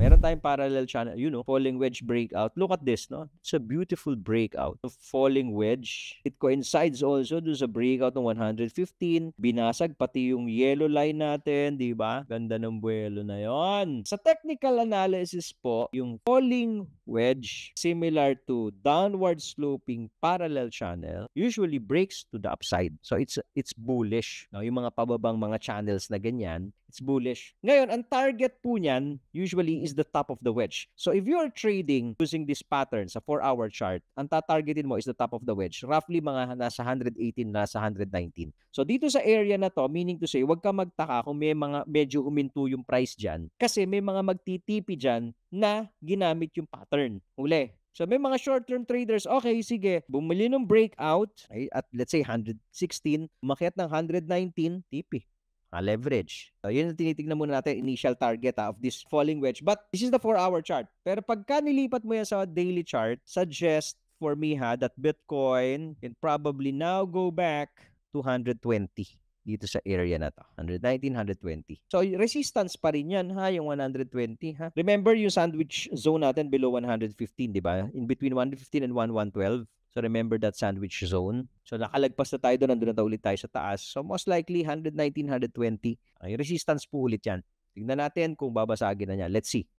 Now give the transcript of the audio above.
Meron tayong parallel channel, you know, falling wedge breakout. Look at this, no? It's a beautiful breakout of falling wedge. It coincides also dun sa breakout ng 115. Binasag pati yung yellow line natin, di ba? Ganda ng buwelo na yon. Sa technical analysis po, yung falling wedge, similar to downward sloping parallel channel, usually breaks to the upside. So it's bullish. No? Yung mga pababang mga channels na ganyan, it's bullish. Ngayon, ang target po niyan usually is the top of the wedge. So if you are trading using this pattern sa 4-hour chart, ang tatargetin mo is the top of the wedge. Roughly mga nasa 118, nasa 119. So dito sa area na to, meaning to say, huwag ka magtaka kung may mga medyo huminto yung price dyan. Kasi may mga magtitipi dyan na ginamit yung pattern. Uli. So may mga short-term traders, okay, sige, bumili ng breakout at let's say 116, umakyat ng 119, tipi. Leverage. So, yun ang tinitignan muna natin, initial target of this falling wedge. But this is the 4-hour chart. Pero pagka nilipat mo yan sa daily chart, suggest for me that Bitcoin can probably now go back to 120 dito sa area na to. 119, 120. So, resistance pa rin yan yung 120 Remember yung sandwich zone natin below 115, di ba? In between 115 and 112. So, remember that sandwich zone. So, nakalagpas na tayo doon. Nandun na ulit tayo sa taas. So, most likely, 119, 120. Ay, resistance po ulit yan. Tingnan natin kung babasagin na niya. Let's see.